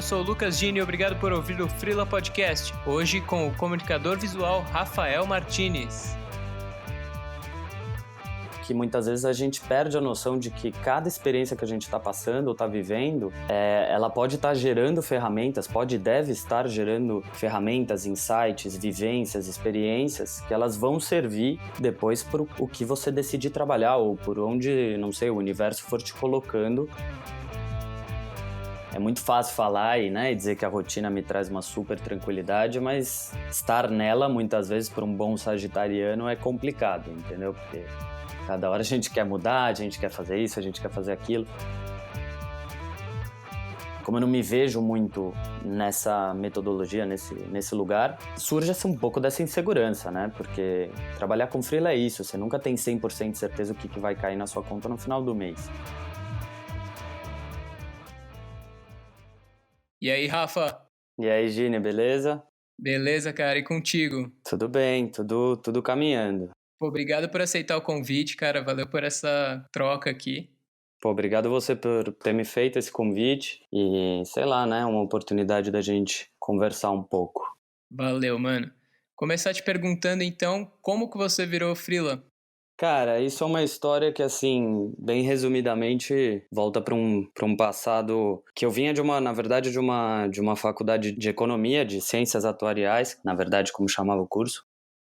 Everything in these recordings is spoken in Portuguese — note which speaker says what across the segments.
Speaker 1: eu sou o Lucas Gini e obrigado por ouvir o Freela Podcast. Hoje com o comunicador visual Rafael Martins.
Speaker 2: Que muitas vezes a gente perde a noção de que cada experiência que a gente está passando ou está vivendo, ela pode estar gerando ferramentas, pode e deve estar gerando ferramentas, insights, vivências, experiências que elas vão servir depois para o que você decidir trabalhar ou por onde, não sei, o universo for te colocando. É muito fácil falar e dizer que a rotina me traz uma super tranquilidade, mas estar nela, muitas vezes, para um bom sagitariano é complicado, entendeu? Porque cada hora a gente quer mudar, a gente quer fazer isso, a gente quer fazer aquilo. Como eu não me vejo muito nessa metodologia, nesse lugar, surge um pouco dessa insegurança, né? Porque trabalhar com freela é isso, você nunca tem 100% de certeza o que vai cair na sua conta no final do mês.
Speaker 1: E aí, Rafa?
Speaker 2: E aí, Gini, beleza?
Speaker 1: Beleza, cara, e contigo?
Speaker 2: Tudo bem, tudo caminhando.
Speaker 1: Pô, obrigado por aceitar o convite, cara, valeu por essa troca aqui.
Speaker 2: Pô, obrigado você por ter me feito esse convite e, sei lá, uma oportunidade da gente conversar um pouco.
Speaker 1: Valeu, mano. Começar te perguntando, então, como que você virou freela?
Speaker 2: Cara, isso é uma história que, assim, bem resumidamente, volta para um passado que eu vinha na verdade, de uma faculdade de economia, de ciências atuariais, na verdade, como chamava o curso,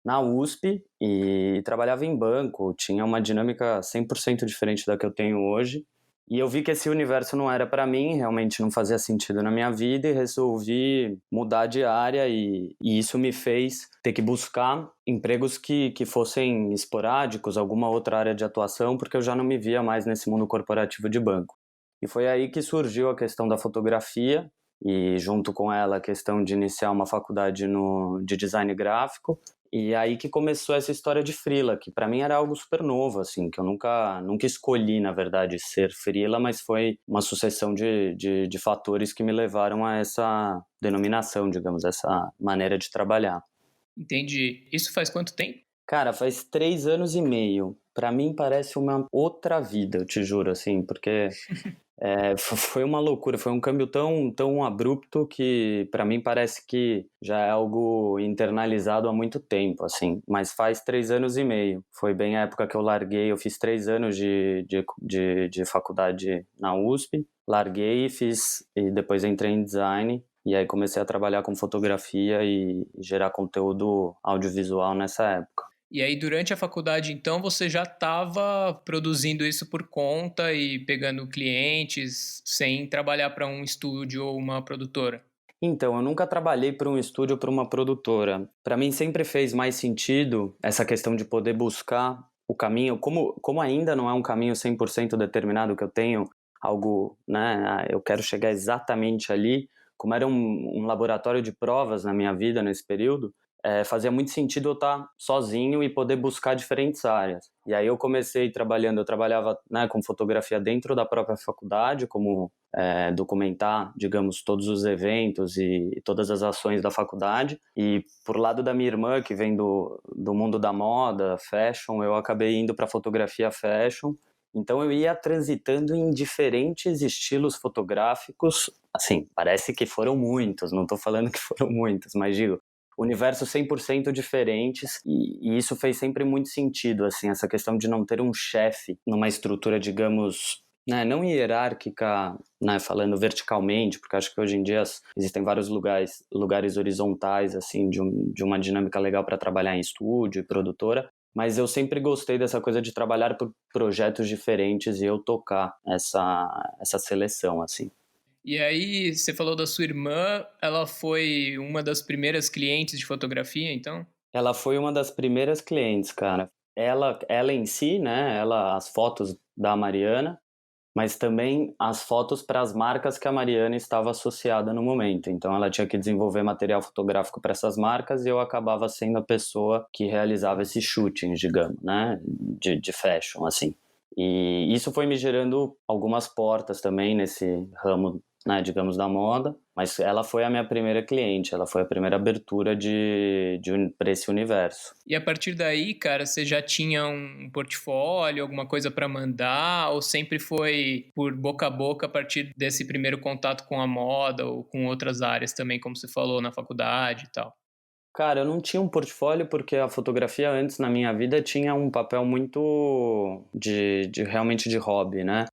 Speaker 2: na USP, e trabalhava em banco, tinha uma dinâmica 100% diferente da que eu tenho hoje. E eu vi que esse universo não era para mim, realmente não fazia sentido na minha vida e resolvi mudar de área e isso me fez ter que buscar empregos que fossem esporádicos, alguma outra área de atuação, porque eu já não me via mais nesse mundo corporativo de banco. E foi aí que surgiu a questão da fotografia e junto com ela a questão de iniciar uma faculdade de design gráfico. E aí que começou essa história de freela, que para mim era algo super novo, assim, que eu nunca escolhi, na verdade, ser freela, mas foi uma sucessão de fatores que me levaram a essa denominação, digamos, essa maneira de trabalhar.
Speaker 1: Entendi. Isso faz quanto tempo?
Speaker 2: Cara, faz 3 anos e meio. Pra mim parece uma outra vida, eu te juro, assim, porque foi uma loucura, foi um câmbio tão abrupto que pra mim parece que já é algo internalizado há muito tempo, assim, mas faz 3 anos e meio. Foi bem a época que eu larguei, eu fiz 3 anos de faculdade na USP, larguei e depois entrei em design. E aí comecei a trabalhar com fotografia e gerar conteúdo audiovisual nessa época.
Speaker 1: E aí, durante a faculdade, então, você já estava produzindo isso por conta e pegando clientes sem trabalhar para um estúdio ou uma produtora?
Speaker 2: Então, eu nunca trabalhei para um estúdio ou para uma produtora. Para mim sempre fez mais sentido essa questão de poder buscar o caminho, como ainda não é um caminho 100% determinado que eu tenho, algo, eu quero chegar exatamente ali, como era um laboratório de provas na minha vida nesse período, fazia muito sentido eu estar sozinho e poder buscar diferentes áreas. E aí eu trabalhava com fotografia dentro da própria faculdade, como documentar, digamos, todos os eventos e todas as ações da faculdade. E por lado da minha irmã, que vem do mundo da moda, fashion, eu acabei indo para fotografia fashion. Então eu ia transitando em diferentes estilos fotográficos, assim, parece que foram muitos, não estou falando que foram muitos, mas digo, universos 100% diferentes e isso fez sempre muito sentido, assim, essa questão de não ter um chefe numa estrutura, digamos, não hierárquica, falando verticalmente, porque acho que hoje em dia existem vários lugares horizontais, assim, de uma dinâmica legal para trabalhar em estúdio e produtora, mas eu sempre gostei dessa coisa de trabalhar por projetos diferentes e eu tocar essa seleção, assim.
Speaker 1: E aí, você falou da sua irmã, ela foi uma das primeiras clientes de fotografia, então?
Speaker 2: Ela foi uma das primeiras clientes, cara. Ela em si, as fotos da Mariana, mas também as fotos para as marcas que a Mariana estava associada no momento. Então ela tinha que desenvolver material fotográfico para essas marcas e eu acabava sendo a pessoa que realizava esses shootings, digamos, de fashion, assim. E isso foi me gerando algumas portas também nesse ramo né, digamos, da moda, mas ela foi a minha primeira cliente, ela foi a primeira abertura para esse universo.
Speaker 1: E a partir daí, cara, você já tinha um portfólio, alguma coisa para mandar, ou sempre foi por boca a boca a partir desse primeiro contato com a moda ou com outras áreas também, como você falou, na faculdade e tal?
Speaker 2: Cara, eu não tinha um portfólio porque a fotografia antes na minha vida tinha um papel muito de realmente de hobby, né?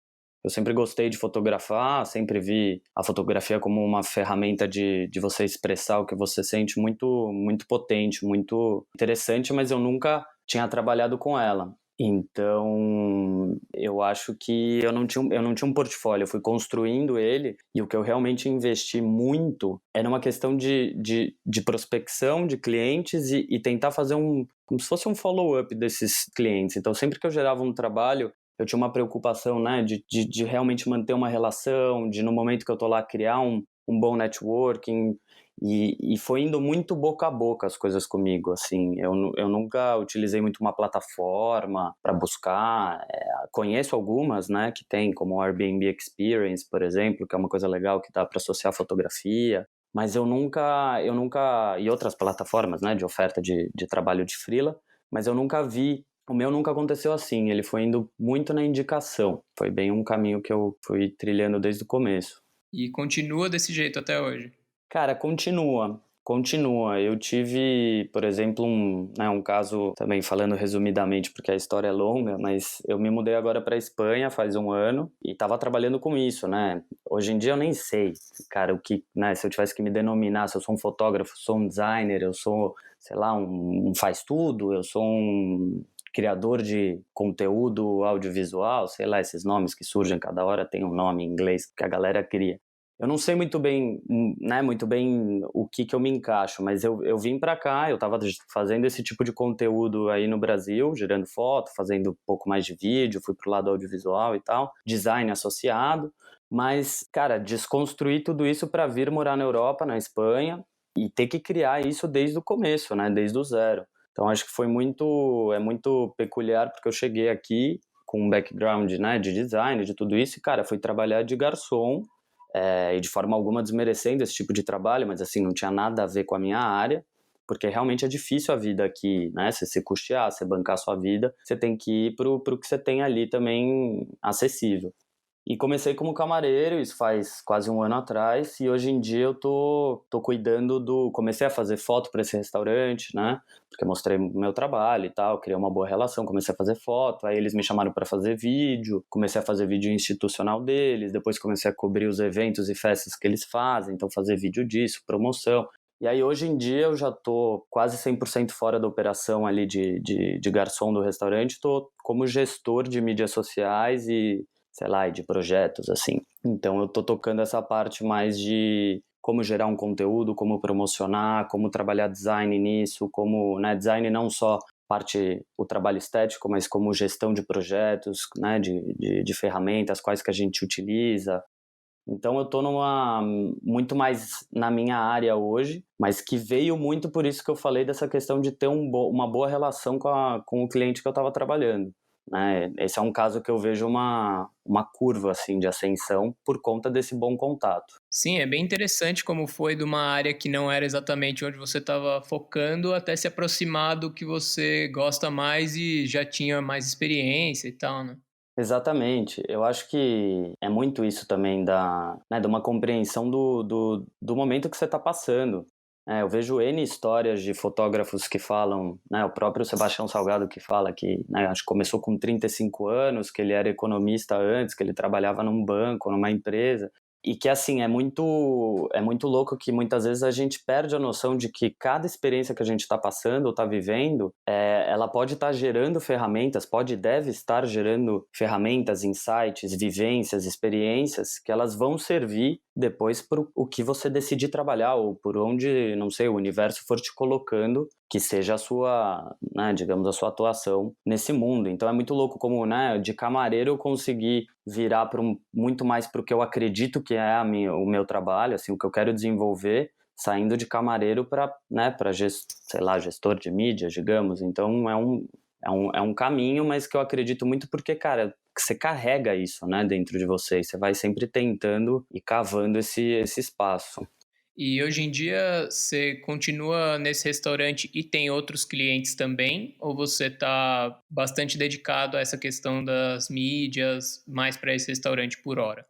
Speaker 2: Eu sempre gostei de fotografar, sempre vi a fotografia como uma ferramenta de você expressar o que você sente muito, muito potente, muito interessante, mas eu nunca tinha trabalhado com ela. Então, eu acho que eu não tinha um portfólio, eu fui construindo ele e o que eu realmente investi muito era uma questão de prospecção de clientes e tentar fazer como se fosse um follow-up desses clientes. Então, sempre que eu gerava um trabalho, eu tinha uma preocupação, né, de realmente manter uma relação, de no momento que eu tô lá criar um bom networking, e foi indo muito boca a boca as coisas comigo, assim, eu nunca utilizei muito uma plataforma para buscar, conheço algumas, né, que tem, como o Airbnb Experience, por exemplo, que é uma coisa legal que dá para associar fotografia, mas eu nunca, e outras plataformas, né, de oferta de trabalho de freela, mas eu nunca vi. O meu nunca aconteceu assim, ele foi indo muito na indicação. Foi bem um caminho que eu fui trilhando desde o começo.
Speaker 1: E continua desse jeito até hoje?
Speaker 2: Cara, continua, continua. Eu tive, por exemplo, um caso, também falando resumidamente, porque a história é longa, mas eu me mudei agora para Espanha faz um ano e estava trabalhando com isso, né? Hoje em dia eu nem sei, cara, o que, né? Se eu tivesse que me denominar, se eu sou um fotógrafo, sou um designer, eu sou, sei lá, um faz-tudo, eu sou um criador de conteúdo audiovisual, sei lá, esses nomes que surgem cada hora tem um nome em inglês que a galera cria. Eu não sei muito bem, né, muito bem o que eu me encaixo, mas eu vim pra cá, eu tava fazendo esse tipo de conteúdo aí no Brasil, gerando foto, fazendo um pouco mais de vídeo, fui pro lado audiovisual e tal, design associado, mas, cara, desconstruir tudo isso para vir morar na Europa, na Espanha, e ter que criar isso desde o começo, né, desde o zero. Então acho que é muito peculiar porque eu cheguei aqui com um background, né, de design, de tudo isso, e, cara, fui trabalhar de garçom, e de forma alguma desmerecendo esse tipo de trabalho, mas assim, não tinha nada a ver com a minha área, porque realmente é difícil a vida aqui, né? Você se custear, você bancar a sua vida, você tem que ir pro que você tem ali também acessível. E comecei como camareiro, isso faz quase um ano atrás, e hoje em dia eu tô cuidando comecei a fazer foto para esse restaurante, né? Porque eu mostrei meu trabalho e tal, criei uma boa relação, comecei a fazer foto, aí eles me chamaram para fazer vídeo, comecei a fazer vídeo institucional deles, depois comecei a cobrir os eventos e festas que eles fazem, então fazer vídeo disso, promoção. E aí hoje em dia eu já tô quase 100% fora da operação ali de garçom do restaurante, tô como gestor de mídias sociais e sei lá, e de projetos, assim. Então eu tô tocando essa parte mais de como gerar um conteúdo, como promocionar, como trabalhar design nisso, como, né, design não só o trabalho estético, mas como gestão de projetos, né, de ferramentas, quais que a gente utiliza. Então eu tô muito mais na minha área hoje, mas que veio muito por isso que eu falei dessa questão de ter uma boa relação com o cliente que eu estava trabalhando, né? Esse é um caso que eu vejo uma curva assim de ascensão por conta desse bom contato.
Speaker 1: Sim, é bem interessante como foi de uma área que não era exatamente onde você estava focando até se aproximar do que você gosta mais e já tinha mais experiência e tal, né?
Speaker 2: Exatamente. Eu acho que é muito isso também né, de uma compreensão do momento que você está passando. Eu vejo N histórias de fotógrafos que falam, né, o próprio Sebastião Salgado que fala que, né, acho que começou com 35 anos, que ele era economista antes, que ele trabalhava num banco, numa empresa, e que assim, é muito louco que muitas vezes a gente perde a noção de que cada experiência que a gente está passando ou está vivendo, ela pode estar gerando ferramentas, pode e deve estar gerando ferramentas, insights, vivências, experiências que elas vão servir depois para o que você decidir trabalhar ou por onde, não sei, o universo for te colocando, que seja a sua, né, digamos, a sua atuação nesse mundo. Então é muito louco como, né, de camareiro eu consegui virar muito mais para o que eu acredito que é o meu trabalho, assim, o que eu quero desenvolver, saindo de camareiro para, né, sei lá, gestor de mídia, digamos. Então é um caminho, mas que eu acredito muito porque, cara, você carrega isso, né, dentro de você, e você vai sempre tentando e cavando esse espaço.
Speaker 1: E hoje em dia você continua nesse restaurante e tem outros clientes também? Ou você está bastante dedicado a essa questão das mídias, mais para esse restaurante por hora?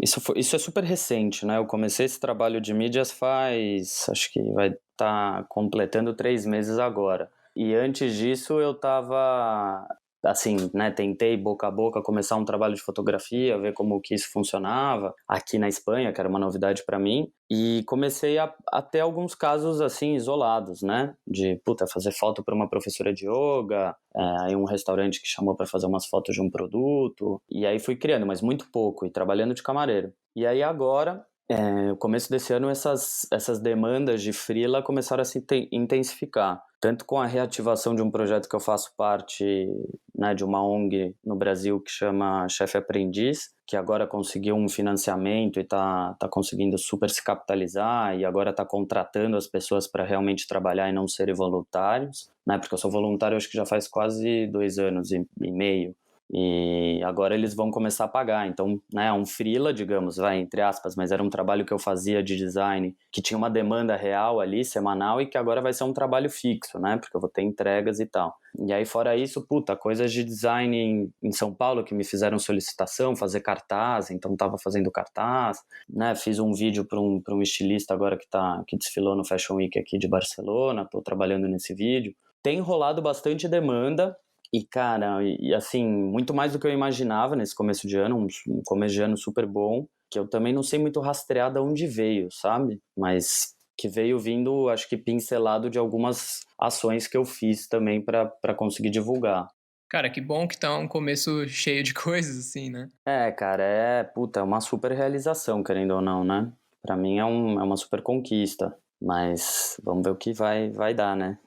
Speaker 2: Isso é super recente, né, eu comecei esse trabalho de mídias faz, acho que vai estar completando 3 meses agora. E antes disso eu estava, assim, né, tentei boca a boca começar um trabalho de fotografia, ver como que isso funcionava, aqui na Espanha, que era uma novidade para mim, e comecei a ter alguns casos, assim, isolados, né, de, puta, fazer foto para uma professora de yoga, aí um restaurante que chamou para fazer umas fotos de um produto, e aí fui criando, mas muito pouco, e trabalhando de camareiro. E aí agora, no começo desse ano, essas demandas de freela começaram a se intensificar, tanto com a reativação de um projeto que eu faço parte, né, de uma ONG no Brasil que chama Chefe Aprendiz, que agora conseguiu um financiamento e tá conseguindo super se capitalizar e agora está contratando as pessoas para realmente trabalhar e não serem voluntários, né, porque eu sou voluntário acho que já faz quase 2 anos e meio. E agora eles vão começar a pagar, então, né, um freela, digamos, vai, entre aspas, mas era um trabalho que eu fazia de design, que tinha uma demanda real ali, semanal, e que agora vai ser um trabalho fixo, né, porque eu vou ter entregas e tal. E aí, fora isso, puta, coisas de design em São Paulo que me fizeram solicitação, fazer cartaz, então tava fazendo cartaz, né, fiz um vídeo para um estilista agora que desfilou no Fashion Week aqui de Barcelona, tô trabalhando nesse vídeo. Tem rolado bastante demanda, e, cara, assim, muito mais do que eu imaginava nesse começo de ano, um começo de ano super bom, que eu também não sei muito rastrear de onde veio, sabe? Mas que veio vindo, acho que pincelado de algumas ações que eu fiz também para conseguir divulgar.
Speaker 1: Cara, que bom que tá um começo cheio de coisas, assim, né?
Speaker 2: Cara, puta, é uma super realização, querendo ou não, né? Pra mim é uma super conquista, mas vamos ver o que vai dar, né?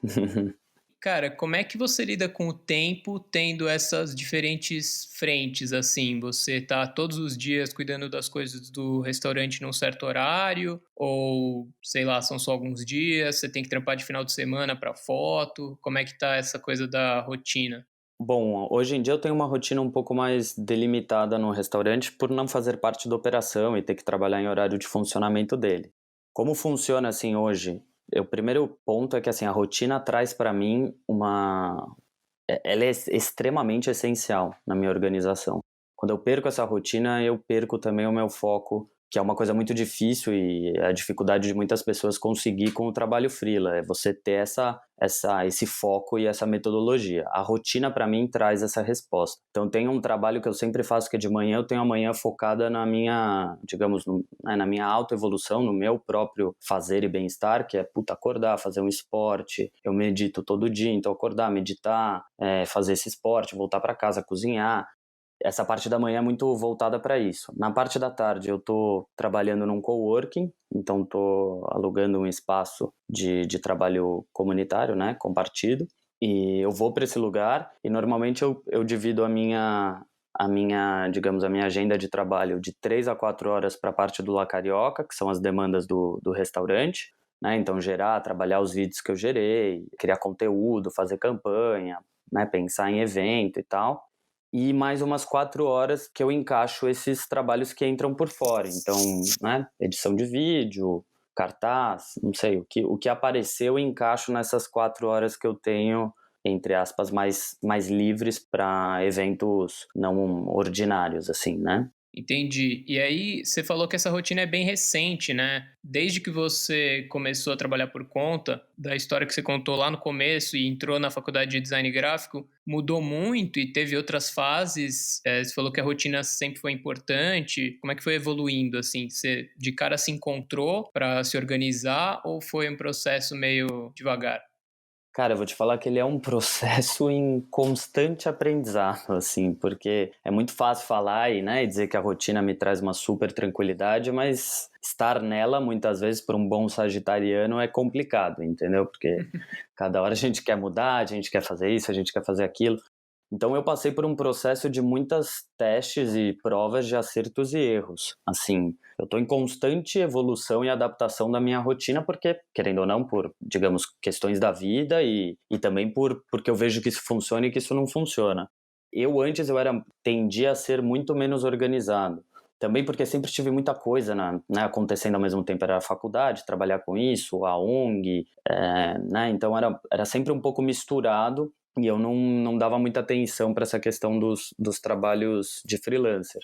Speaker 1: Cara, como é que você lida com o tempo tendo essas diferentes frentes, assim? Você tá todos os dias cuidando das coisas do restaurante num certo horário? Ou, sei lá, são só alguns dias? Você tem que trampar de final de semana para foto? Como é que tá essa coisa da rotina?
Speaker 2: Bom, hoje em dia eu tenho uma rotina um pouco mais delimitada no restaurante por não fazer parte da operação e ter que trabalhar em horário de funcionamento dele. Como funciona assim hoje? O primeiro ponto é que assim a rotina traz para mim ela é extremamente essencial na minha organização. Quando eu perco essa rotina, eu perco também o meu foco, que é uma coisa muito difícil e é a dificuldade de muitas pessoas conseguir com o trabalho freela, é você ter esse foco e essa metodologia. A rotina, para mim, traz essa resposta. Então, tem um trabalho que eu sempre faço que é de manhã, eu tenho a manhã focada na minha, digamos, na minha autoevolução, no meu próprio fazer e bem-estar, que é, acordar, fazer um esporte, eu medito todo dia, então acordar, meditar, fazer esse esporte, voltar para casa, cozinhar. Essa parte da manhã é muito voltada para isso. Na parte da tarde eu estou trabalhando num coworking, então estou alugando um espaço de trabalho comunitário, né, compartido, e eu vou para esse lugar e normalmente eu divido digamos, a minha agenda de trabalho de 3 a 4 horas para a parte do La Carioca, que são as demandas do restaurante, né, então trabalhar os vídeos que eu gerei, criar conteúdo, fazer campanha, né, pensar em evento e tal. E mais umas 4 horas que eu encaixo esses trabalhos que entram por fora. Então, né, edição de vídeo, cartaz, não sei, o que apareceu eu encaixo nessas 4 horas que eu tenho, entre aspas, mais livres para eventos não ordinários, assim, né?
Speaker 1: Entendi. E aí, você falou que essa rotina é bem recente, né? Desde que você começou a trabalhar por conta, da história que você contou lá no começo e entrou na faculdade de design gráfico, mudou muito e teve outras fases. Você falou que a rotina sempre foi importante. Como é que foi evoluindo, assim? Você de cara se encontrou para se organizar ou foi um processo meio devagar?
Speaker 2: Cara, eu vou te falar que ele é um processo em constante aprendizado, assim, porque é muito fácil falar e dizer que a rotina me traz uma super tranquilidade, mas estar nela, muitas vezes, para um bom sagitariano é complicado, entendeu? Porque cada hora a gente quer mudar, a gente quer fazer isso, a gente quer fazer aquilo. Então eu passei por um processo de muitas testes e provas de acertos e erros. Assim, eu estou em constante evolução e adaptação da minha rotina porque, querendo ou não, por, digamos, questões da vida e também porque eu vejo que isso funciona e que isso não funciona. tendia a ser muito menos organizado. Também porque sempre tive muita coisa né, acontecendo ao mesmo tempo. Era a faculdade, trabalhar com isso, a ONG, né, então era sempre um pouco misturado e eu não dava muita atenção para essa questão dos trabalhos de freelancer.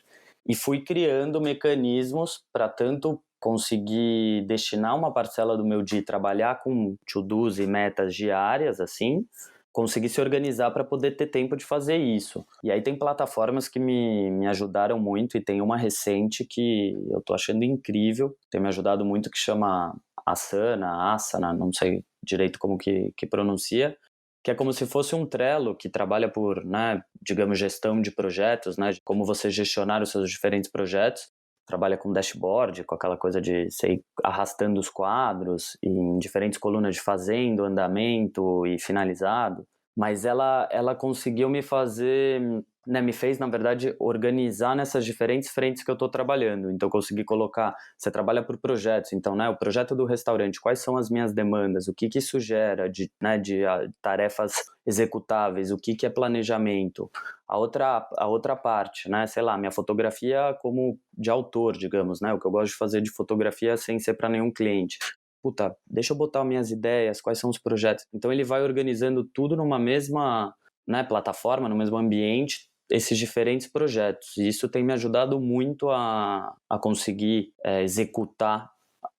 Speaker 2: E fui criando mecanismos para tanto conseguir destinar uma parcela do meu dia e trabalhar com to-dos e metas diárias, assim, conseguir se organizar para poder ter tempo de fazer isso. E aí tem plataformas que me ajudaram muito, e tem uma recente que eu tô achando incrível, tem me ajudado muito, que chama Asana, não sei direito como que pronuncia, que é como se fosse um Trello que trabalha por, né, digamos, gestão de projetos, né, como você gestionar os seus diferentes projetos. Trabalha com dashboard, com aquela coisa de sei, arrastando os quadros em diferentes colunas de fazendo, andamento e finalizado. Mas ela conseguiu me fazer, né, me fez, na verdade, organizar nessas diferentes frentes que eu estou trabalhando. Então, eu consegui colocar, você trabalha por projetos, então, né, o projeto do restaurante, quais são as minhas demandas, o que isso gera de, né, de tarefas executáveis, o que é planejamento. A outra parte, né, sei lá, minha fotografia como de autor, digamos, né, o que eu gosto de fazer de fotografia sem ser para nenhum cliente. Puta, deixa eu botar minhas ideias, quais são os projetos. Então ele vai organizando tudo numa mesma, né, plataforma, no mesmo ambiente, esses diferentes projetos. E isso tem me ajudado muito a conseguir executar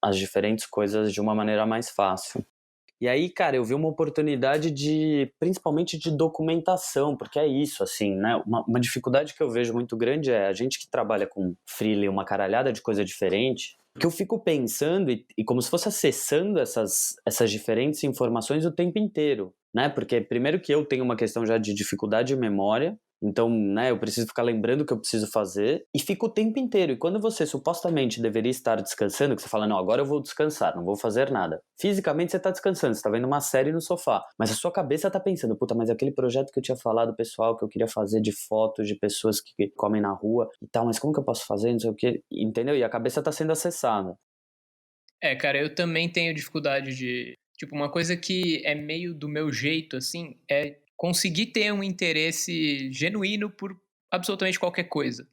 Speaker 2: as diferentes coisas de uma maneira mais fácil. E aí, cara, eu vi uma oportunidade principalmente de documentação, porque é isso, assim, né? Uma dificuldade que eu vejo muito grande é a gente que trabalha com freela e uma caralhada de coisa diferente, que eu fico pensando e como se fosse acessando essas diferentes informações o tempo inteiro, né? Porque primeiro que eu tenho uma questão já de dificuldade de memória, então, né, eu preciso ficar lembrando o que eu preciso fazer e fico o tempo inteiro. E quando você supostamente deveria estar descansando, que você fala, não, agora eu vou descansar, não vou fazer nada. Fisicamente você está descansando, você está vendo uma série no sofá, mas a sua cabeça está pensando, puta, mas aquele projeto que eu tinha falado, pessoal, que eu queria fazer de fotos de pessoas que comem na rua e tal, mas como que eu posso fazer, não sei o que, entendeu? E a cabeça está sendo acessada.
Speaker 1: Cara, eu também tenho dificuldade de... Tipo, uma coisa que é meio do meu jeito, assim, é conseguir ter um interesse genuíno por absolutamente qualquer coisa.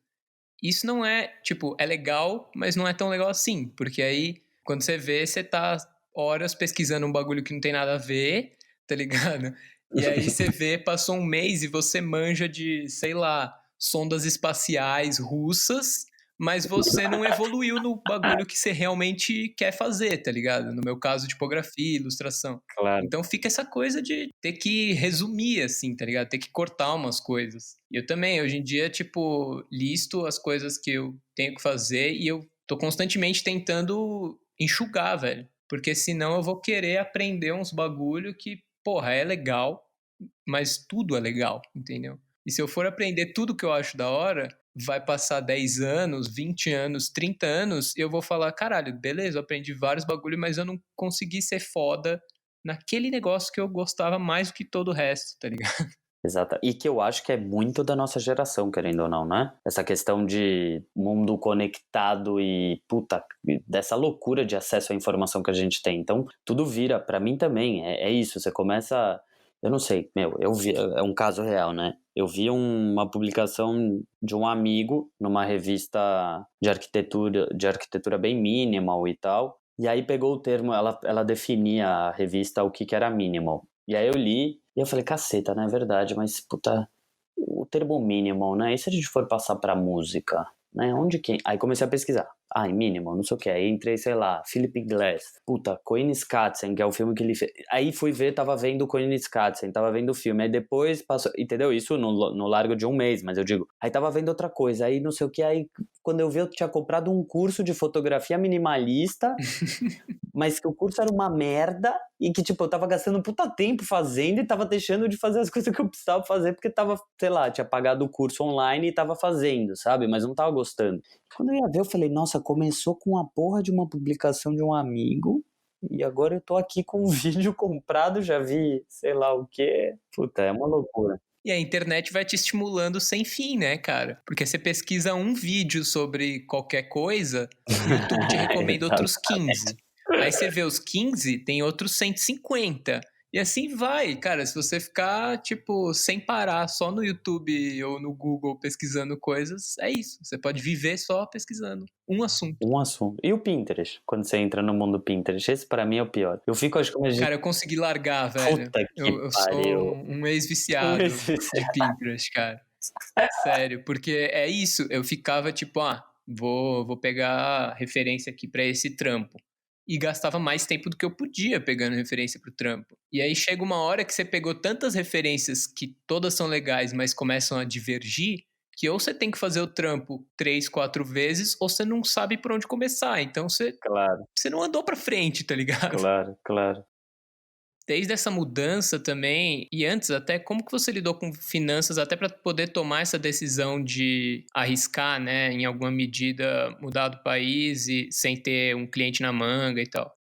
Speaker 1: Isso não é, tipo, é legal, mas não é tão legal assim, porque aí, quando você vê, você tá horas pesquisando um bagulho que não tem nada a ver, tá ligado? E aí você vê, passou um mês e você manja de, sei lá, sondas espaciais russas, mas você não evoluiu no bagulho que você realmente quer fazer, tá ligado? No meu caso, tipografia, ilustração.
Speaker 2: Claro.
Speaker 1: Então fica essa coisa de ter que resumir, assim, tá ligado? Ter que cortar umas coisas. E eu também, hoje em dia, tipo, listo as coisas que eu tenho que fazer e eu tô constantemente tentando enxugar, velho. Porque senão eu vou querer aprender uns bagulho que, porra, é legal, mas tudo é legal, entendeu? E se eu for aprender tudo que eu acho da hora, vai passar 10 anos, 20 anos, 30 anos, e eu vou falar, caralho, beleza, eu aprendi vários bagulho, mas eu não consegui ser foda naquele negócio que eu gostava mais do que todo o resto, tá ligado?
Speaker 2: Exato. E que eu acho que é muito da nossa geração, querendo ou não, né? Essa questão de mundo conectado e, puta, dessa loucura de acesso à informação que a gente tem. Então, tudo vira, pra mim também, é isso. Você começa, eu não sei, meu, eu vi, é um caso real, né? Eu vi uma publicação de um amigo numa revista de arquitetura bem minimal e tal. E aí pegou o termo, ela definia a revista o que era minimal. E aí eu li e eu falei, caceta, né? É verdade, mas, puta, o termo minimal, né? E se a gente for passar pra música, né? Onde que... Aí comecei a pesquisar. Ai, minimal, não sei o que. Aí entrei, sei lá, Philip Glass. Puta, Koenigsegg, que é o filme que ele fez. Aí fui ver, tava vendo Koenigsegg, tava vendo o filme. Aí depois passou, entendeu? Isso no largo de um mês, mas eu digo. Aí tava vendo outra coisa, aí não sei o que. Aí quando eu vi, eu tinha comprado um curso de fotografia minimalista, mas que o curso era uma merda e que, tipo, eu tava gastando um puta tempo fazendo e tava deixando de fazer as coisas que eu precisava fazer porque tava, sei lá, tinha pagado o curso online e tava fazendo, sabe? Mas não tava gostando. Quando eu ia ver, eu falei, nossa, começou com a porra de uma publicação de um amigo e agora eu tô aqui com um vídeo comprado, já vi, sei lá o quê. Puta, é uma loucura.
Speaker 1: E a internet vai te estimulando sem fim, né, cara? Porque você pesquisa um vídeo sobre qualquer coisa, o YouTube te recomenda outros 15. Aí você vê os 15, tem outros 150. E assim vai, cara, se você ficar, tipo, sem parar, só no YouTube ou no Google pesquisando coisas, é isso. Você pode viver só pesquisando um assunto.
Speaker 2: Um assunto. E o Pinterest? Quando você entra no mundo Pinterest, esse pra mim é o pior. Eu fico, acho que
Speaker 1: Cara, eu consegui largar, velho.
Speaker 2: puta que
Speaker 1: Eu sou
Speaker 2: pariu.
Speaker 1: um
Speaker 2: Um
Speaker 1: ex-viciado de Pinterest, cara. Sério, porque é isso, eu ficava tipo, vou pegar referência aqui pra esse trampo. E gastava mais tempo do que eu podia pegando referência pro trampo. E aí chega uma hora que você pegou tantas referências que todas são legais, mas começam a divergir, que ou você tem que fazer o trampo 3, 4 vezes, ou você não sabe por onde começar. Então
Speaker 2: Claro,
Speaker 1: você não andou pra frente, tá ligado?
Speaker 2: claro, claro.
Speaker 1: Desde essa mudança também, e antes até, como que você lidou com finanças até para poder tomar essa decisão de arriscar, né, em alguma medida, mudar do país e sem ter um cliente na manga e tal?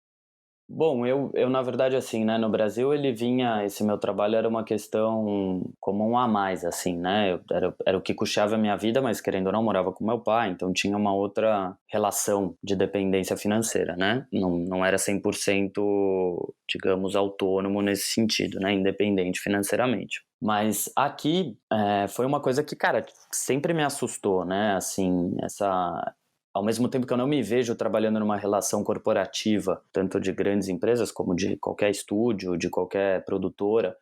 Speaker 2: Bom, eu na verdade, assim, né, no Brasil ele vinha esse meu trabalho era uma questão como um a mais, assim, né, era o que custeava a minha vida, mas querendo ou não, morava com meu pai, então tinha uma outra relação de dependência financeira, né, não era 100% digamos, autônomo nesse sentido, né, independente financeiramente. Mas aqui, foi uma coisa que, cara, sempre me assustou, né, assim, essa ao mesmo tempo que eu não me vejo trabalhando numa relação corporativa, tanto de grandes empresas como de qualquer estúdio, de qualquer produtora,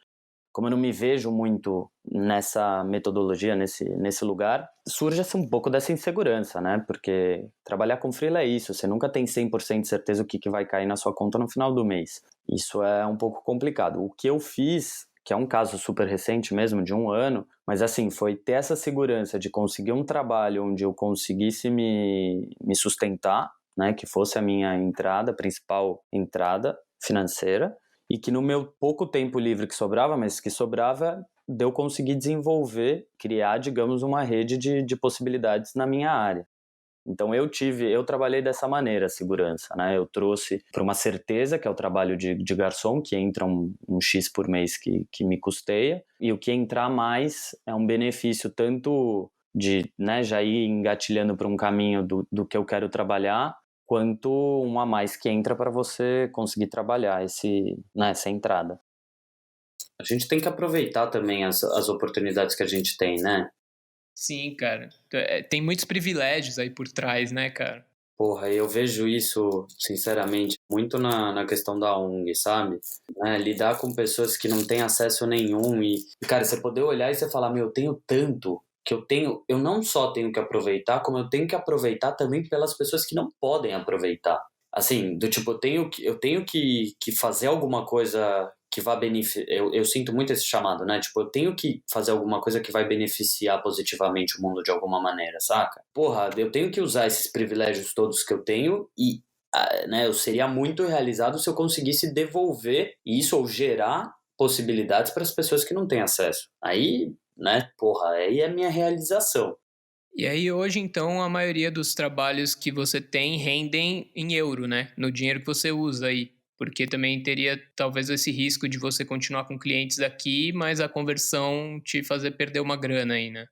Speaker 2: como eu não me vejo muito nessa metodologia, nesse lugar, surge assim, um pouco dessa insegurança, né? Porque trabalhar com freela é isso, você nunca tem 100% de certeza o que vai cair na sua conta no final do mês. Isso é um pouco complicado. O que eu fiz, que é um caso super recente mesmo, de 1 ano, mas assim, foi ter essa segurança de conseguir um trabalho onde eu conseguisse me sustentar, né? Que fosse a minha entrada, principal entrada financeira, e que no meu pouco tempo livre que sobrava, mas que sobrava, de eu conseguir desenvolver, criar, digamos, uma rede de possibilidades na minha área. Então eu trabalhei dessa maneira a segurança, né? Eu trouxe para uma certeza, que é o trabalho de garçom, que entra um X por mês que me custeia, e o que entrar mais é um benefício tanto de, né, já ir engatilhando para um caminho do que eu quero trabalhar, quanto um a mais que entra para você conseguir trabalhar né, essa entrada. A gente tem que aproveitar também as oportunidades que a gente tem, né?
Speaker 1: Sim, cara. Tem muitos privilégios aí por trás, né, cara?
Speaker 2: Porra, eu vejo isso, sinceramente, muito na questão da ONG, sabe? Né, lidar com pessoas que não têm acesso nenhum cara, você poder olhar e você falar, meu, eu tenho tanto que eu não só tenho que aproveitar, como eu tenho que aproveitar também pelas pessoas que não podem aproveitar. Assim, do tipo, eu tenho que fazer alguma coisa que vá beneficiar. Eu sinto muito esse chamado, né? Tipo, eu tenho que fazer alguma coisa que vai beneficiar positivamente o mundo de alguma maneira, saca? Porra, eu tenho que usar esses privilégios todos que eu tenho né, eu seria muito realizado se eu conseguisse devolver isso ou gerar possibilidades para as pessoas que não têm acesso. Aí, né, porra, aí é minha realização.
Speaker 1: E aí hoje, então, a maioria dos trabalhos que você tem rendem em euro, né? No dinheiro que você usa aí. Porque também teria talvez esse risco de você continuar com clientes aqui, mas a conversão te fazer perder uma grana aí, né?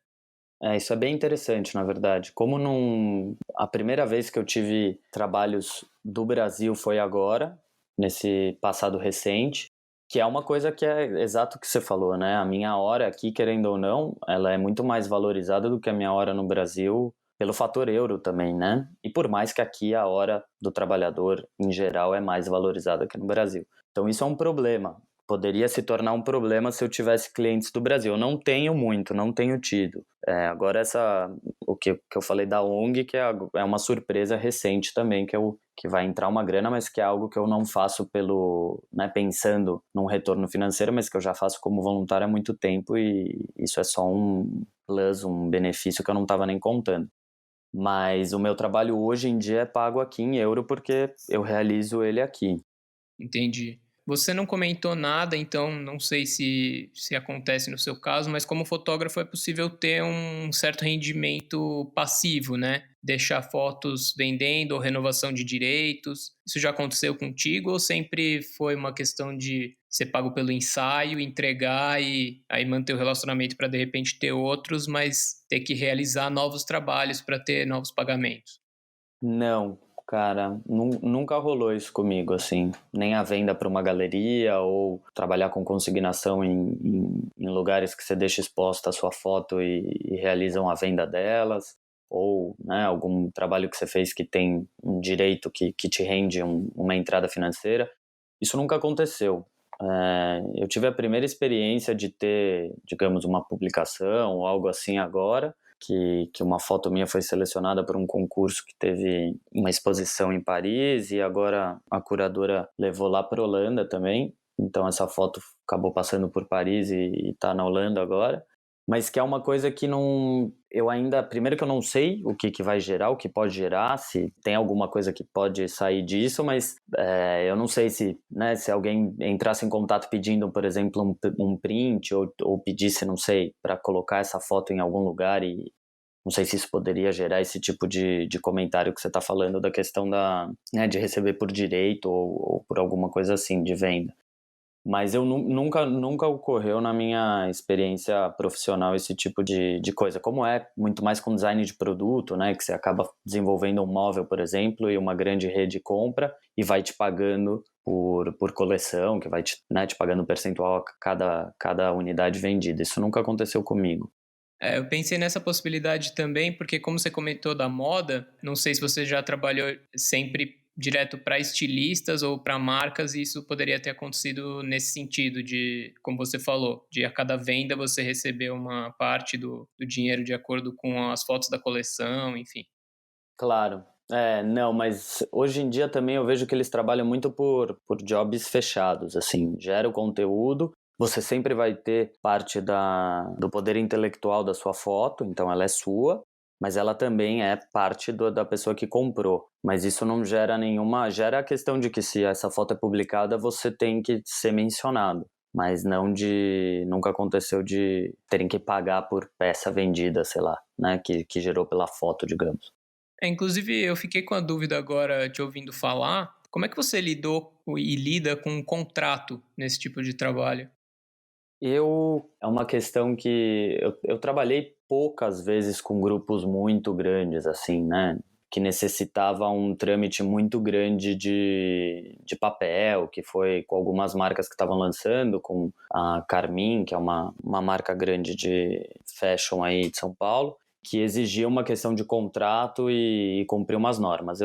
Speaker 2: Isso é bem interessante, na verdade. Como a primeira vez que eu tive trabalhos do Brasil foi agora, nesse passado recente, que é uma coisa que é exato o que você falou, né? A minha hora aqui, querendo ou não, ela é muito mais valorizada do que a minha hora no Brasil, pelo fator euro também, né? E por mais que aqui a hora do trabalhador, em geral, é mais valorizada que no Brasil. Então isso é um problema. Poderia se tornar um problema se eu tivesse clientes do Brasil. Eu não tenho muito, não tenho tido. Agora o que eu falei da ONG, que é uma surpresa recente também, que vai entrar uma grana, mas que é algo que eu não faço né, pensando num retorno financeiro, mas que eu já faço como voluntário há muito tempo e isso é só um plus, um benefício que eu não estava nem contando. Mas o meu trabalho hoje em dia é pago aqui em euro porque eu realizo ele aqui.
Speaker 1: Entendi. Você não comentou nada, então não sei se acontece no seu caso, mas como fotógrafo é possível ter um certo rendimento passivo, né? Deixar fotos vendendo ou renovação de direitos. Isso já aconteceu contigo ou sempre foi uma questão de ser pago pelo ensaio, entregar e aí manter o relacionamento para de repente ter outros, mas ter que realizar novos trabalhos para ter novos pagamentos?
Speaker 2: Não. Cara, nunca rolou isso comigo, assim. Nem a venda para uma galeria ou trabalhar com consignação em lugares que você deixa exposta a sua foto e realizam a venda delas. Ou, né, algum trabalho que você fez que tem um direito que te rende uma entrada financeira. Isso nunca aconteceu. Eu tive a primeira experiência de ter, digamos, uma publicação ou algo assim agora, que uma foto minha foi selecionada para um concurso que teve uma exposição em Paris e agora a curadora levou lá para Holanda também. Então essa foto acabou passando por Paris e está na Holanda agora. Mas que é uma coisa que não. Eu ainda. Primeiro que eu não sei o que vai gerar, o que pode gerar, se tem alguma coisa que pode sair disso, mas eu não sei se, né, se alguém entrasse em contato pedindo, por exemplo, um print ou pedisse, não sei, para colocar essa foto em algum lugar e. Não sei se isso poderia gerar esse tipo de comentário que você está falando da questão né, de receber por direito ou por alguma coisa assim, de venda. Mas eu nunca ocorreu na minha experiência profissional esse tipo de coisa. Como é muito mais com design de produto, né? Que você acaba desenvolvendo um móvel, por exemplo, e uma grande rede compra e vai te pagando por coleção, que vai né, te pagando um percentual a cada unidade vendida. Isso nunca aconteceu comigo.
Speaker 1: Eu pensei nessa possibilidade também, porque como você comentou da moda, não sei se você já trabalhou sempre direto para estilistas ou para marcas, e isso poderia ter acontecido nesse sentido de, como você falou, de a cada venda você receber uma parte do dinheiro de acordo com as fotos da coleção, enfim.
Speaker 2: Claro. Não, mas hoje em dia também eu vejo que eles trabalham muito por jobs fechados, assim, gera o conteúdo, você sempre vai ter parte do poder intelectual da sua foto, então ela é sua, mas ela também é parte da pessoa que comprou. Mas isso não gera gera a questão de que se essa foto é publicada, você tem que ser mencionado. Mas nunca aconteceu de terem que pagar por peça vendida, sei lá, né, que gerou pela foto, digamos.
Speaker 1: Inclusive, eu fiquei com a dúvida agora, te ouvindo falar, como é que você lidou e lida com um contrato nesse tipo de trabalho?
Speaker 2: É uma questão que eu trabalhei poucas vezes com grupos muito grandes, assim, né? Que necessitava um trâmite muito grande de papel, que foi com algumas marcas que estavam lançando, com a Carmin, que é uma marca grande de fashion aí de São Paulo, que exigia uma questão de contrato e cumprir umas normas.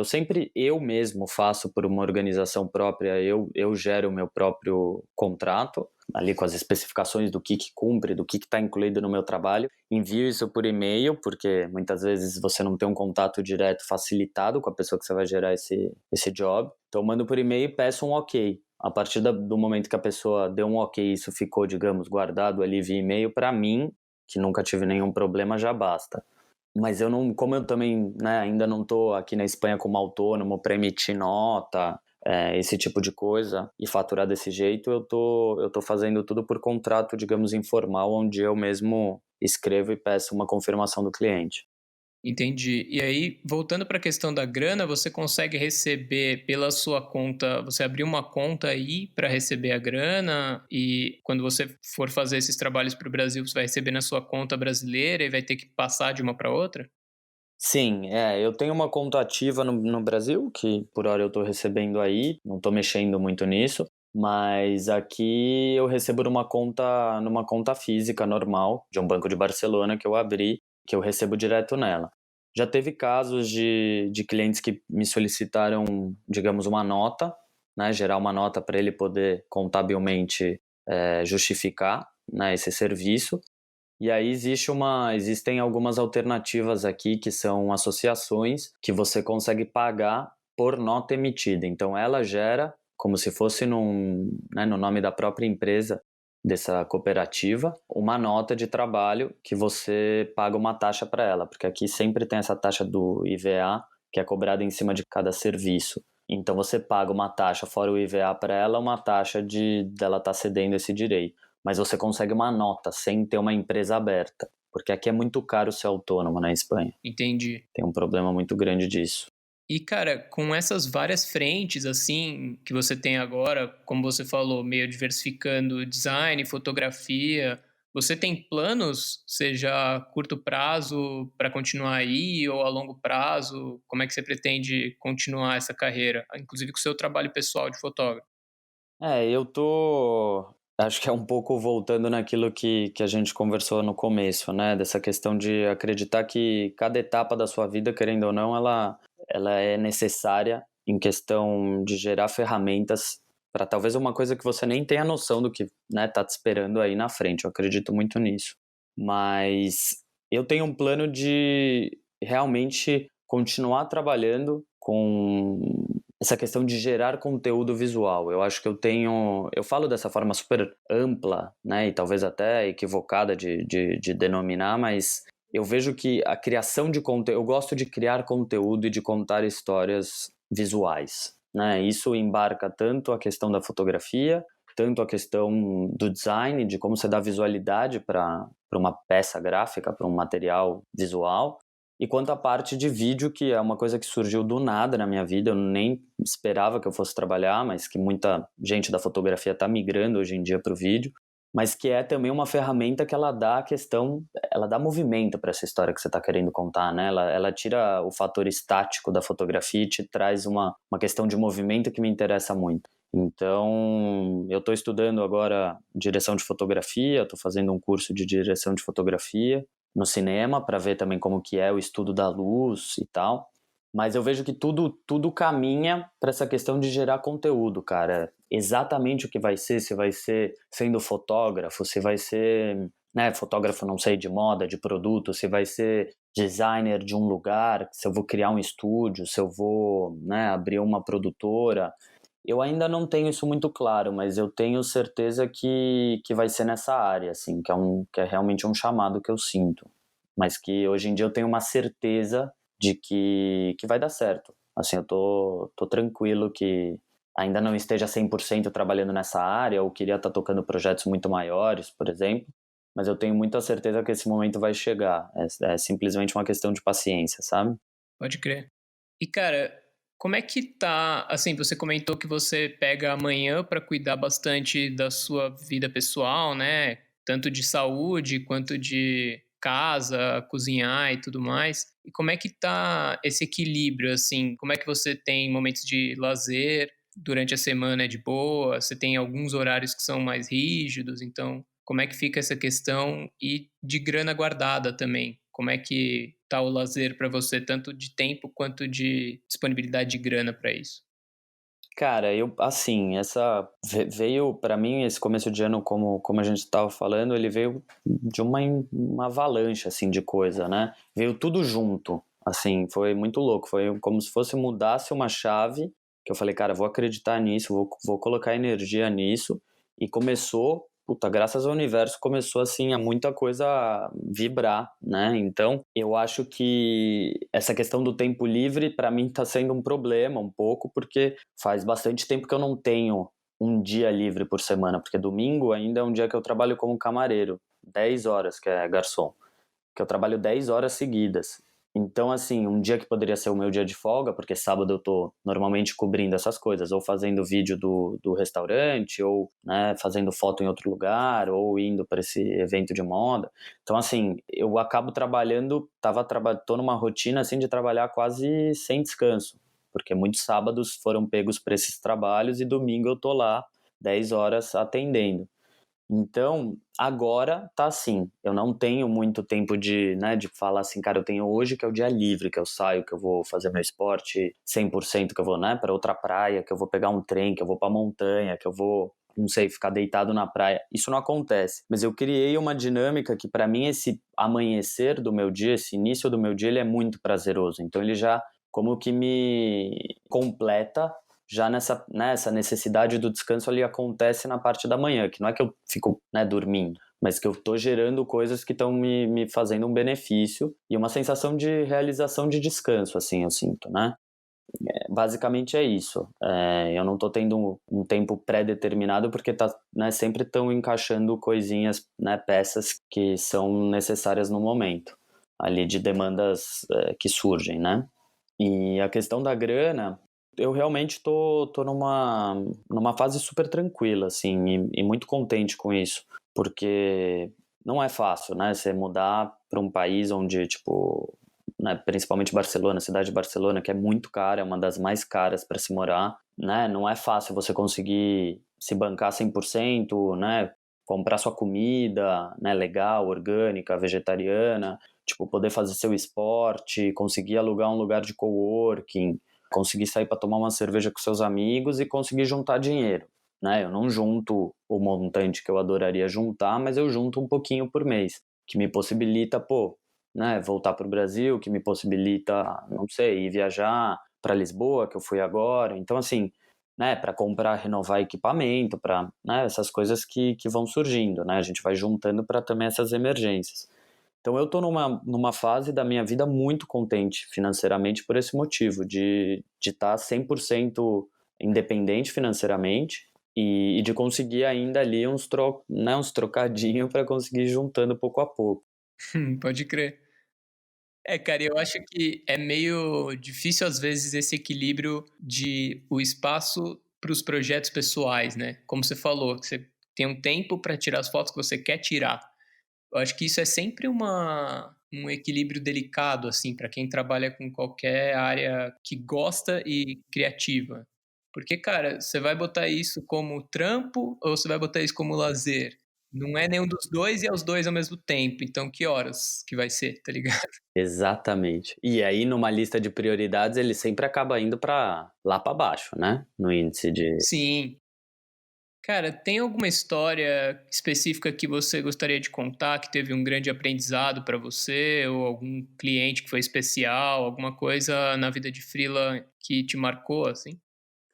Speaker 2: Eu mesmo faço por uma organização própria, eu gero o meu próprio contrato, ali com as especificações do que cumpre, do que está incluído no meu trabalho. Envio isso por e-mail, porque muitas vezes você não tem um contato direto facilitado com a pessoa que você vai gerar esse job. Então eu mando por e-mail e peço um ok. A partir do momento que a pessoa deu um ok, isso ficou, digamos, guardado ali via e-mail, para mim, que nunca tive nenhum problema, já basta. Mas eu não, como eu também, né, ainda não estou aqui na Espanha como autônomo para emitir nota, esse tipo de coisa e faturar desse jeito, eu tô fazendo tudo por contrato, digamos, informal, onde eu mesmo escrevo e peço uma confirmação do cliente.
Speaker 1: Entendi. E aí, voltando para a questão da grana, você consegue receber pela sua conta, você abriu uma conta aí para receber a grana e quando você for fazer esses trabalhos para o Brasil, você vai receber na sua conta brasileira e vai ter que passar de uma para outra?
Speaker 2: Sim, eu tenho uma conta ativa no Brasil, que por hora eu estou recebendo aí, não estou mexendo muito nisso, mas aqui eu recebo numa conta física normal, de um banco de Barcelona que eu abri, que eu recebo direto nela. Já teve casos de clientes que me solicitaram, digamos, uma nota, né, gerar uma nota para ele poder contabilmente justificar, né, esse serviço. E aí existem algumas alternativas aqui que são associações que você consegue pagar por nota emitida. Então ela gera como se fosse né, no nome da própria empresa dessa cooperativa, uma nota de trabalho que você paga uma taxa para ela, porque aqui sempre tem essa taxa do IVA que é cobrada em cima de cada serviço. Então você paga uma taxa fora o IVA para ela, uma taxa dela estar cedendo esse direito, mas você consegue uma nota sem ter uma empresa aberta, porque aqui é muito caro ser autônomo na Espanha.
Speaker 1: Entendi.
Speaker 2: Tem um problema muito grande disso.
Speaker 1: E, cara, com essas várias frentes, assim, que você tem agora, como você falou, meio diversificando design, fotografia, Você tem planos, seja a curto prazo para continuar aí ou a longo prazo? Como é que você pretende continuar essa carreira, inclusive com o seu trabalho pessoal de fotógrafo?
Speaker 2: Eu tô acho que é um pouco voltando naquilo que a gente conversou no começo, né, dessa questão de acreditar que cada etapa da sua vida, querendo ou não, ela é necessária em questão de gerar ferramentas para talvez uma coisa que você nem tenha noção do que, né, tá te esperando aí na frente, eu acredito muito nisso. Mas eu tenho um plano de realmente continuar trabalhando com essa questão de gerar conteúdo visual. Eu acho que eu falo dessa forma super ampla, né, e talvez até equivocada de denominar, mas eu vejo que a criação de conteúdo, eu gosto de criar conteúdo e de contar histórias visuais, né? Isso embarca tanto a questão da fotografia, tanto a questão do design, de como você dá visualidade para uma peça gráfica, para um material visual, e quanto à parte de vídeo, que é uma coisa que surgiu do nada na minha vida, eu nem esperava que eu fosse trabalhar, mas que muita gente da fotografia está migrando hoje em dia para o vídeo, mas que é também uma ferramenta que ela dá a questão, ela dá movimento para essa história que você está querendo contar, né? Ela tira o fator estático da fotografia e te traz uma questão de movimento que me interessa muito. Então, eu estou estudando agora direção de fotografia, estou fazendo um curso de direção de fotografia no cinema para ver também como que é o estudo da luz e tal. Mas eu vejo que tudo caminha para essa questão de gerar conteúdo, cara. Exatamente o que vai ser, se vai ser sendo fotógrafo, se vai ser, né, fotógrafo, não sei, de moda, de produto, se vai ser designer de um lugar, se eu vou criar um estúdio, se eu vou, né, abrir uma produtora. Eu ainda não tenho isso muito claro, mas eu tenho certeza que vai ser nessa área, assim, que é realmente um chamado que eu sinto. Mas que hoje em dia eu tenho uma certeza de que vai dar certo. Assim, tô tranquilo que ainda não esteja 100% trabalhando nessa área, ou queria estar tocando projetos muito maiores, por exemplo, mas eu tenho muita certeza que esse momento vai chegar. É simplesmente uma questão de paciência, sabe?
Speaker 1: Pode crer. E cara, como é que tá, assim, você comentou que você pega amanhã para cuidar bastante da sua vida pessoal, né? Tanto de saúde quanto de casa, cozinhar e tudo mais. E como é que tá esse equilíbrio, assim? Como é que você tem momentos de lazer durante a semana é de boa? Você tem alguns horários que são mais rígidos, então como é que fica essa questão e de grana guardada também? Como é que tá o lazer para você, tanto de tempo quanto de disponibilidade de grana para isso?
Speaker 2: Cara, eu assim, veio pra mim esse começo de ano, como a gente estava falando, ele veio de uma avalanche assim de coisa, né? Veio tudo junto, assim, foi muito louco, foi como se fosse mudasse uma chave, que eu falei, cara, vou acreditar nisso, vou colocar energia nisso, e começou, puta, graças ao universo começou assim a muita coisa vibrar, né? Então, eu acho que essa questão do tempo livre para mim tá sendo um problema um pouco, porque faz bastante tempo que eu não tenho um dia livre por semana, porque domingo ainda é um dia que eu trabalho como camareiro, 10 horas, que é garçom, que eu trabalho 10 horas seguidas. Então, assim, um dia que poderia ser o meu dia de folga, porque sábado eu tô normalmente cobrindo essas coisas, ou fazendo vídeo do restaurante, ou, né, fazendo foto em outro lugar, ou indo para esse evento de moda. Então, assim, eu acabo trabalhando, tô numa rotina, assim, de trabalhar quase sem descanso, porque muitos sábados foram pegos para esses trabalhos e domingo eu tô lá 10 horas atendendo. Então, agora tá assim, eu não tenho muito tempo de falar assim, cara, eu tenho hoje que é o dia livre, que eu saio, que eu vou fazer meu esporte 100%, que eu vou, né, para outra praia, que eu vou pegar um trem, que eu vou pra montanha, que eu vou, não sei, ficar deitado na praia. Isso não acontece. Mas eu criei uma dinâmica que para mim esse amanhecer do meu dia, esse início do meu dia, ele é muito prazeroso. Então ele já como que me completa já nessa necessidade do descanso ali acontece na parte da manhã, que não é que eu fico, né, dormindo, mas que eu tô gerando coisas que estão me fazendo um benefício e uma sensação de realização de descanso, assim, eu sinto, né? Basicamente é isso. Eu não tô tendo um tempo pré-determinado porque tá, né, sempre estão encaixando coisinhas, né, peças que são necessárias no momento, ali de demandas que surgem, né? E a questão da grana, eu realmente tô numa fase super tranquila, assim, e muito contente com isso, porque não é fácil, né? Você mudar para um país onde, tipo, né, principalmente Barcelona, a cidade de Barcelona, que é muito cara, é uma das mais caras para se morar, né? Não é fácil você conseguir se bancar 100%, né? Comprar sua comida, né, legal, orgânica, vegetariana, tipo, poder fazer seu esporte, conseguir alugar um lugar de coworking, conseguir sair para tomar uma cerveja com seus amigos e conseguir juntar dinheiro, né? Eu não junto o montante que eu adoraria juntar, mas eu junto um pouquinho por mês, que me possibilita, pô, né, voltar para o Brasil, que me possibilita, não sei, ir viajar para Lisboa, que eu fui agora. Então, assim, né, para comprar, renovar equipamento, para, né, essas coisas que vão surgindo, né? A gente vai juntando para também essas emergências. Então eu tô numa fase da minha vida muito contente financeiramente por esse motivo, de estar 100% independente financeiramente e de conseguir ainda ali uns trocadinhos para conseguir ir juntando pouco a pouco.
Speaker 1: Pode crer. É, cara, eu acho que é meio difícil às vezes esse equilíbrio de o espaço para os projetos pessoais, né? Como você falou, que você tem um tempo para tirar as fotos que você quer tirar. Eu acho que isso é sempre um equilíbrio delicado, assim, para quem trabalha com qualquer área que gosta e criativa. Porque, cara, você vai botar isso como trampo ou você vai botar isso como lazer? Não é nenhum dos dois e é os dois ao mesmo tempo. Então, que horas que vai ser, tá ligado?
Speaker 2: Exatamente. E aí numa lista de prioridades ele sempre acaba indo para lá para baixo, né, no índice de.
Speaker 1: Sim. Cara, tem alguma história específica que você gostaria de contar, que teve um grande aprendizado para você, ou algum cliente que foi especial, alguma coisa na vida de freela que te marcou, assim?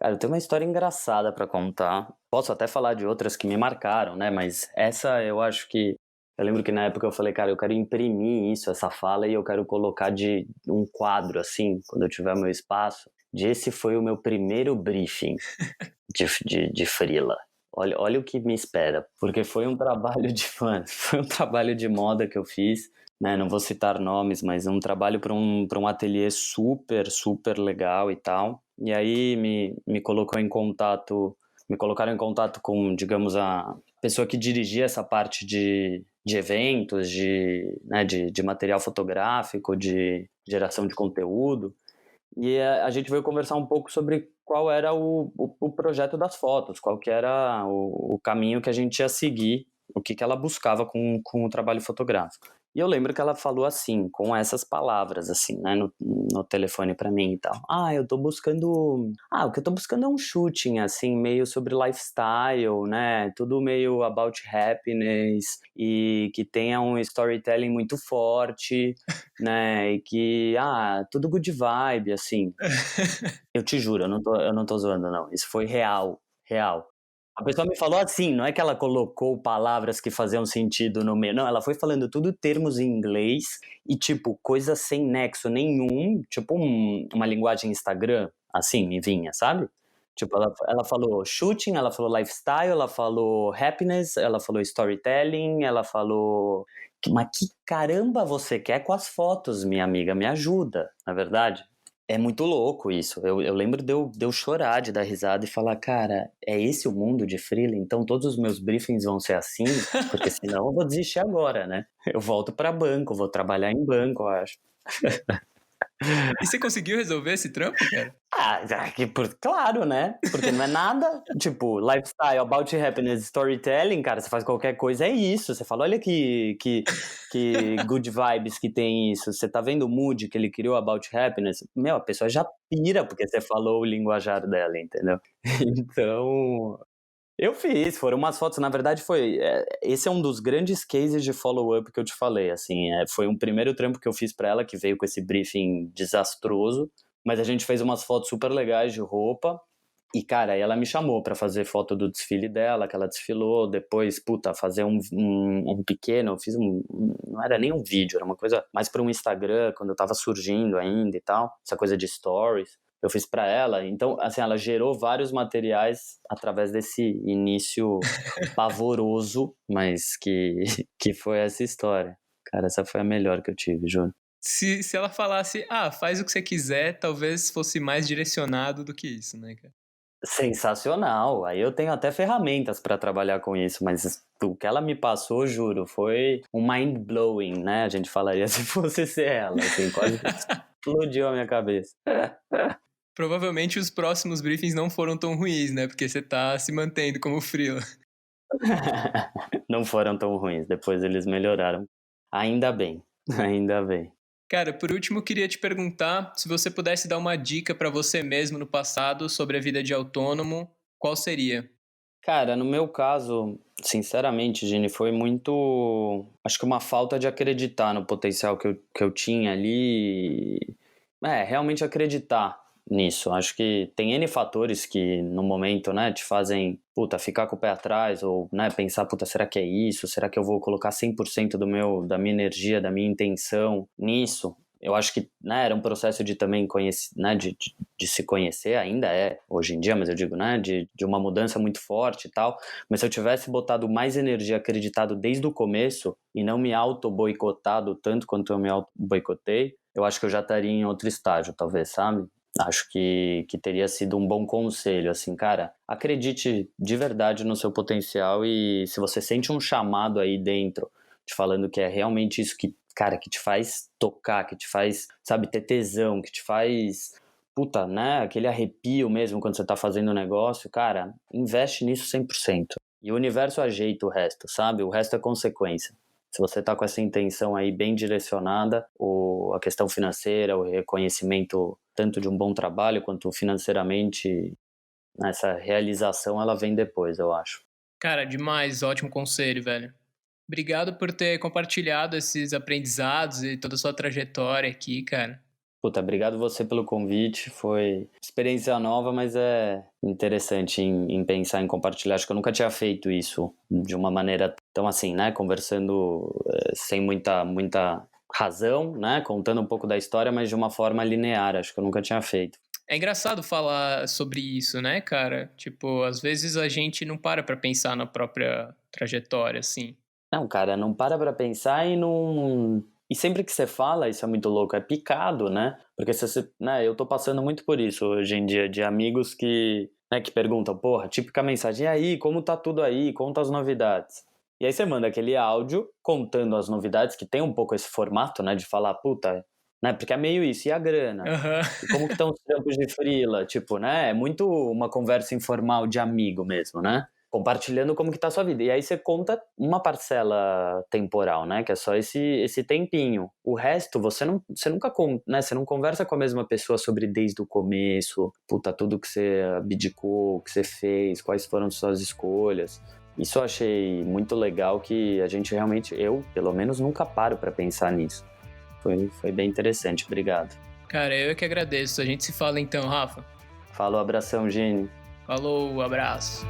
Speaker 2: Cara, eu tenho uma história engraçada pra contar. Posso até falar de outras que me marcaram, né? Mas essa eu acho que. Eu lembro que na época eu falei, cara, eu quero imprimir isso, essa fala, e eu quero colocar de um quadro, assim, quando eu tiver meu espaço. De esse foi o meu primeiro briefing de freela. Olha o que me espera, porque foi um trabalho de fã, foi um trabalho de moda que eu fiz, né? Não vou citar nomes, mas um trabalho para um ateliê super, super legal e tal. E aí me colocou em contato, me colocaram em contato com, digamos, a pessoa que dirigia essa parte de eventos, né, de material fotográfico, de geração de conteúdo. E a gente veio conversar um pouco sobre qual era o projeto das fotos, qual que era o caminho que a gente ia seguir, o que ela buscava com o trabalho fotográfico. E eu lembro que ela falou assim, com essas palavras, assim, né, no telefone pra mim e tal. Eu tô buscando. O que eu tô buscando é um shooting, assim, meio sobre lifestyle, né? Tudo meio about happiness e que tenha um storytelling muito forte, né? E que, tudo good vibe, assim. Eu te juro, eu não tô zoando, não. Isso foi real, real. A pessoa me falou assim, não é que ela colocou palavras que faziam sentido no meio, não, ela foi falando tudo termos em inglês e, tipo, coisas sem nexo nenhum, tipo uma linguagem Instagram, assim, me vinha, sabe? Tipo, ela falou shooting, ela falou lifestyle, ela falou happiness, ela falou storytelling, ela falou. Mas que caramba você quer com as fotos, minha amiga? Me ajuda, na verdade. É muito louco isso. Eu lembro de eu chorar, de dar risada e falar, cara, é esse o mundo de freela? Então todos os meus briefings vão ser assim? Porque senão eu vou desistir agora, né? Eu volto para banco, vou trabalhar em banco, eu acho.
Speaker 1: E você conseguiu resolver esse trampo, cara?
Speaker 2: Claro, né? Porque não é nada, tipo, lifestyle, about happiness, storytelling, cara, você faz qualquer coisa, é isso. Você fala, olha que good vibes que tem isso. Você tá vendo o mood que ele criou about happiness? Meu, a pessoa já pira porque você falou o linguajar dela, entendeu? Então, eu fiz, foram umas fotos, na verdade esse é um dos grandes cases de follow-up que eu te falei, assim, foi um primeiro trampo que eu fiz pra ela, que veio com esse briefing desastroso, mas a gente fez umas fotos super legais de roupa, e cara, aí ela me chamou pra fazer foto do desfile dela, que ela desfilou, depois, puta, fazer um pequeno, eu fiz não era nem um vídeo, era uma coisa mais pra um Instagram, quando eu tava surgindo ainda e tal, essa coisa de stories eu fiz para ela. Então, assim, ela gerou vários materiais através desse início pavoroso, mas que, que foi essa história. Cara, essa foi a melhor que eu tive, juro.
Speaker 1: Se ela falasse, faz o que você quiser, talvez fosse mais direcionado do que isso, né, cara?
Speaker 2: Sensacional. Aí eu tenho até ferramentas para trabalhar com isso, mas o que ela me passou, juro, foi um mind blowing, né? A gente falaria se fosse ser ela, assim, quase explodiu a minha cabeça.
Speaker 1: Provavelmente os próximos briefings não foram tão ruins, né? Porque você tá se mantendo como freela.
Speaker 2: Não foram tão ruins, depois eles melhoraram. Ainda bem, ainda bem.
Speaker 1: Cara, por último, eu queria te perguntar se você pudesse dar uma dica para você mesmo no passado sobre a vida de autônomo, qual seria?
Speaker 2: Cara, no meu caso, sinceramente, Gini, foi muito. Acho que uma falta de acreditar no potencial que eu tinha ali. Realmente acreditar nisso. Acho que tem N fatores que no momento, né, te fazem, puta, ficar com o pé atrás ou, né, pensar, puta, será que é isso? Será que eu vou colocar 100% da minha energia, da minha intenção nisso? Eu acho que, né, era um processo de também conhecer, né, de se conhecer, ainda é hoje em dia, mas eu digo, né, de uma mudança muito forte e tal. Mas se eu tivesse botado mais energia, acreditado desde o começo e não me auto-boicotado tanto quanto eu me auto-boicotei, eu acho que eu já estaria em outro estágio, talvez, sabe? Acho que teria sido um bom conselho, assim, cara, acredite de verdade no seu potencial e se você sente um chamado aí dentro, te falando que é realmente isso que, cara, que te faz tocar, que te faz, sabe, ter tesão, que te faz, puta, né, aquele arrepio mesmo quando você tá fazendo um negócio, cara, investe nisso 100%. E o universo ajeita o resto, sabe? O resto é consequência. Se você está com essa intenção aí bem direcionada, a questão financeira, o reconhecimento tanto de um bom trabalho quanto financeiramente, essa realização ela vem depois, eu acho.
Speaker 1: Cara, demais, ótimo conselho, velho. Obrigado por ter compartilhado esses aprendizados e toda a sua trajetória aqui, cara.
Speaker 2: Puta, obrigado você pelo convite, foi experiência nova, mas é interessante em pensar em compartilhar. Acho que eu nunca tinha feito isso de uma maneira tão assim, né, conversando sem muita razão, né, contando um pouco da história, mas de uma forma linear, acho que eu nunca tinha feito.
Speaker 1: É engraçado falar sobre isso, né, cara? Tipo, às vezes a gente não para pensar na própria trajetória, assim.
Speaker 2: Não, cara, não para pra pensar e não. E sempre que você fala, isso é muito louco, é picado, né? Porque você, né, eu tô passando muito por isso hoje em dia, de amigos que, né, que perguntam, porra, típica mensagem, e aí, como tá tudo aí? Conta as novidades. E aí você manda aquele áudio contando as novidades, que tem um pouco esse formato, né, de falar, puta, né, porque é meio isso, e a grana?
Speaker 1: Aham.
Speaker 2: E como que estão os trampos de freela? Tipo, né, é muito uma conversa informal de amigo mesmo, né? Compartilhando como que tá a sua vida. E aí você conta uma parcela temporal, né? Que é só esse tempinho. O resto, você nunca conta, né? Você não conversa com a mesma pessoa sobre desde o começo, puta, tudo que você abdicou, o que você fez, quais foram suas escolhas. Isso eu achei muito legal que a gente realmente, eu, pelo menos, nunca paro pra pensar nisso. Foi bem interessante, obrigado.
Speaker 1: Cara, eu é que agradeço. A gente se fala então, Rafa.
Speaker 2: Falou, abração, Gini.
Speaker 1: Falou, abraço.